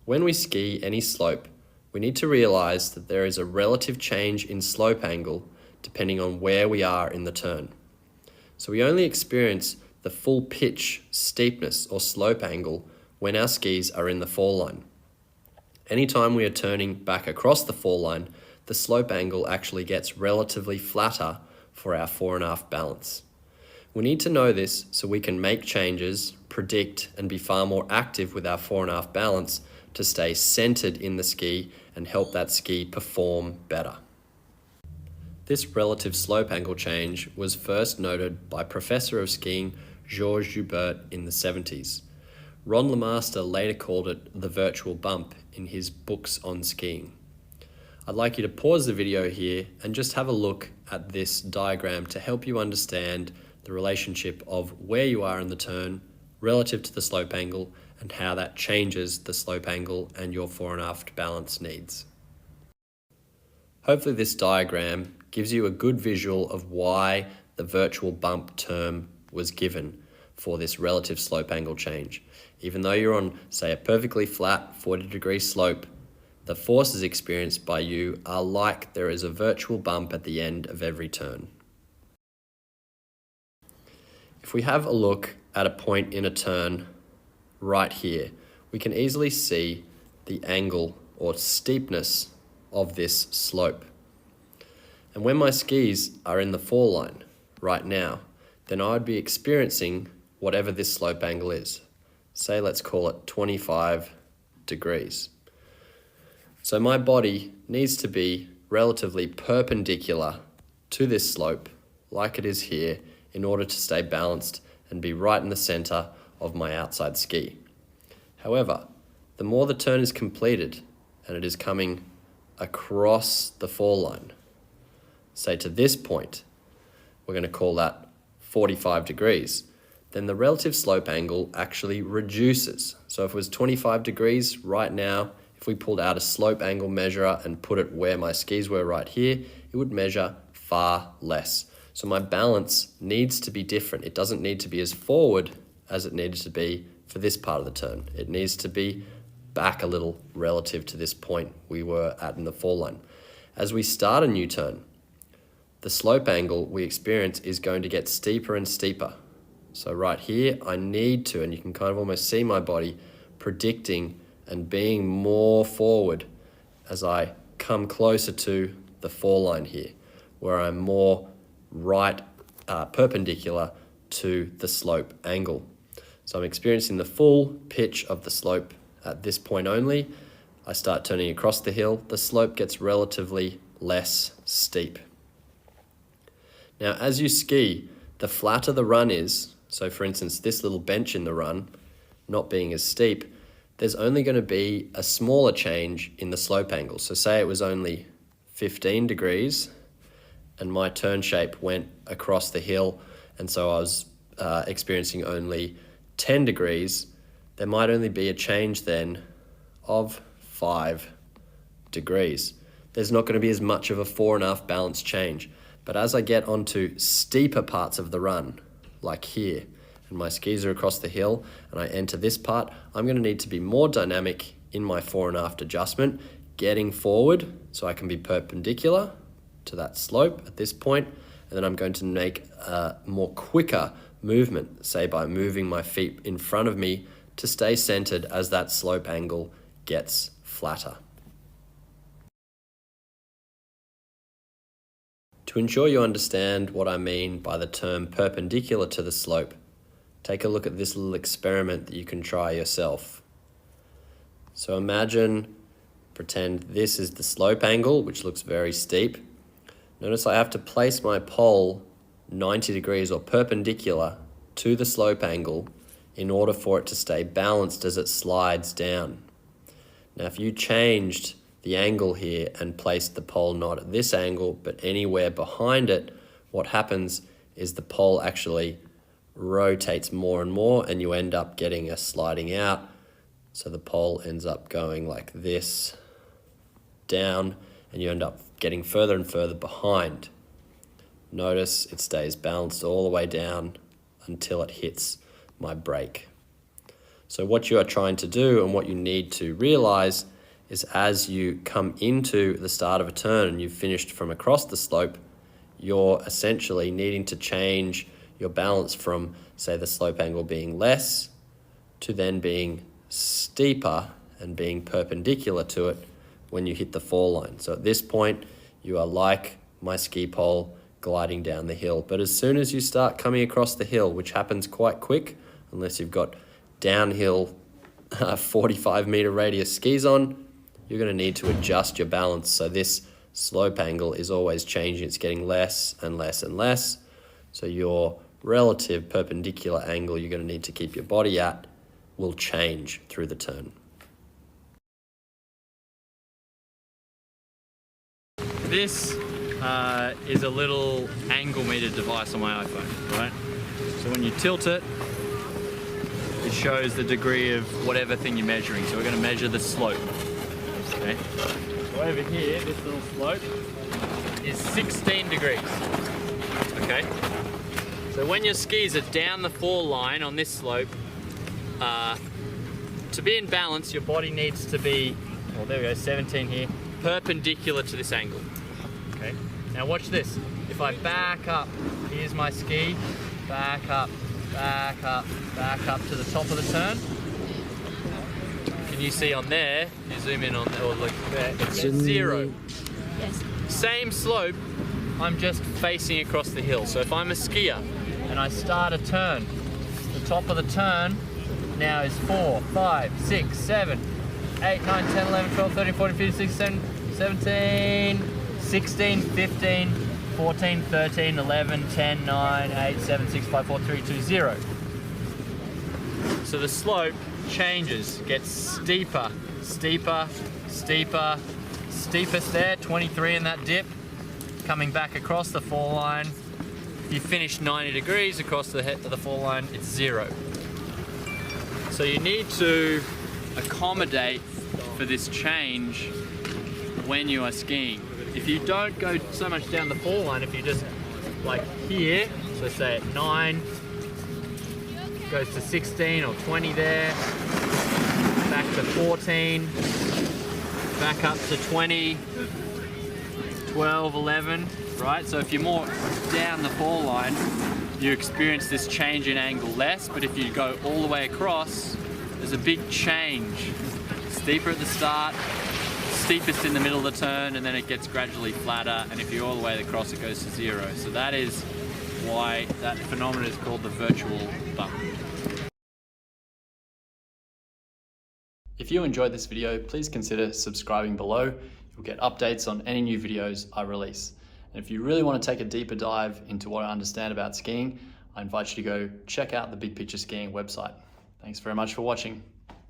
When we ski any slope, we need to realize that there is a relative change in slope angle depending on where we are in the turn. So we only experience the full pitch, steepness or slope angle when our skis are in the fall line. Anytime we are turning back across the fall line, the slope angle actually gets relatively flatter for our fore and aft balance. We need to know this so we can make changes, predict, and be far more active with our fore and aft balance to stay centered in the ski and help that ski perform better. This relative slope angle change was first noted by Professor of Skiing Georges Joubert in the 70s. Ron LeMaster later called it the virtual bump in his books on skiing. I'd like you to pause the video here and just have a look at this diagram to help you understand the relationship of where you are in the turn relative to the slope angle and how that changes the slope angle and your fore and aft balance needs. Hopefully this diagram gives you a good visual of why the virtual bump term was given for this relative slope angle change. Even though you're on, say, a perfectly flat 40-degree slope, the forces experienced by you are like there is a virtual bump at the end of every turn. If we have a look at a point in a turn right here, we can easily see the angle or steepness of this slope. And when my skis are in the fall line right now, then I'd be experiencing whatever this slope angle is. Say, let's call it 25 degrees. So my body needs to be relatively perpendicular to this slope, like it is here, in order to stay balanced and be right in the center of my outside ski. However, the more the turn is completed and it is coming across the fall line, say to this point, we're going to call that 45 degrees, then the relative slope angle actually reduces. So if it was 25 degrees right now, if we pulled out a slope angle measurer and put it where my skis were right here, it would measure far less. So my balance needs to be different. It doesn't need to be as forward as it needed to be for this part of the turn. It needs to be back a little relative to this point we were at in the fall line. As we start a new turn, the slope angle we experience is going to get steeper and steeper. So right here, I need to, and you can kind of almost see my body predicting and being more forward as I come closer to the fall line here, where I'm more right perpendicular to the slope angle. So I'm experiencing the full pitch of the slope at this point only. I start turning across the hill, the slope gets relatively less steep. Now, as you ski, the flatter the run is, so for instance, this little bench in the run, not being as steep, there's only going to be a smaller change in the slope angle. So say it was only 15 degrees and my turn shape went across the hill, and so I was experiencing only 10 degrees, there might only be a change then of 5 degrees. There's not going to be as much of a fore and aft balance change. But as I get onto steeper parts of the run, like here, and my skis are across the hill, and I enter this part, I'm going to need to be more dynamic in my fore and aft adjustment, getting forward so I can be perpendicular to that slope at this point, and then I'm going to make a more quicker movement, say by moving my feet in front of me to stay centered as that slope angle gets flatter. To ensure you understand what I mean by the term perpendicular to the slope, take a look at this little experiment that you can try yourself. So pretend this is the slope angle, which looks very steep. Notice I have to place my pole 90 degrees or perpendicular to the slope angle in order for it to stay balanced as it slides down. Now, if you changed the angle here and placed the pole not at this angle but anywhere behind it, what happens is the pole actually rotates more and more and you end up getting a sliding out. So the pole ends up going like this down and you end up getting further and further behind. Notice it stays balanced all the way down until it hits my brake. So what you are trying to do and what you need to realize is as you come into the start of a turn and you've finished from across the slope, you're essentially needing to change your balance from, say, the slope angle being less to then being steeper and being perpendicular to it when you hit the fall line. So at this point, you are like my ski pole gliding down the hill. But as soon as you start coming across the hill, which happens quite quick, unless you've got downhill 45-meter radius skis on, you're going to need to adjust your balance. So this slope angle is always changing. It's getting less and less and less. So your relative perpendicular angle you're going to need to keep your body at will change through the turn. This is a little angle meter device on my iPhone, right? So when you tilt it, it shows the degree of whatever thing you're measuring. So we're going to measure the slope. Okay. So over here, this little slope is 16 degrees. Okay. So when your skis are down the fall line on this slope, to be in balance, your body needs to be, well, there we go, 17 here, perpendicular to this angle. Okay. Now watch this. If I back up, here's my ski, back up, back up, back up to the top of the turn. Can you see on there, you zoom in on there, or look there, it's 0. Yes. Same slope, I'm just facing across the hill. So if I'm a skier and I start a turn, the top of the turn now is 4, 5, 6, 7, 8, 9, 10, 11, 12, 13, 14, 15, 16, 17, 16, 15, 14, 13, 11, 10, 9, 8, 7, 6, 5, 4, 3, 2, 0. So the slope changes, gets steeper, steeper, steeper, steepest there, 23 in that dip, coming back across the fall line. If you finish 90 degrees across the head of the fall line, it's 0. So you need to accommodate for this change when you are skiing. If you don't go so much down the fall line, if you just like here, so say at 9, goes to 16 or 20 there, back to 14, back up to 20, 12, 11, right? So if you're more down the fall line, you experience this change in angle less, but if you go all the way across, there's a big change. Steeper at the start, steepest in the middle of the turn, and then it gets gradually flatter, and if you're all the way across, it goes to 0. So that is why that phenomenon is called the virtual bump. If you enjoyed this video, please consider subscribing below. You'll get updates on any new videos I release. And if you really want to take a deeper dive into what I understand about skiing, I invite you to go check out the Big Picture Skiing website. Thanks very much for watching.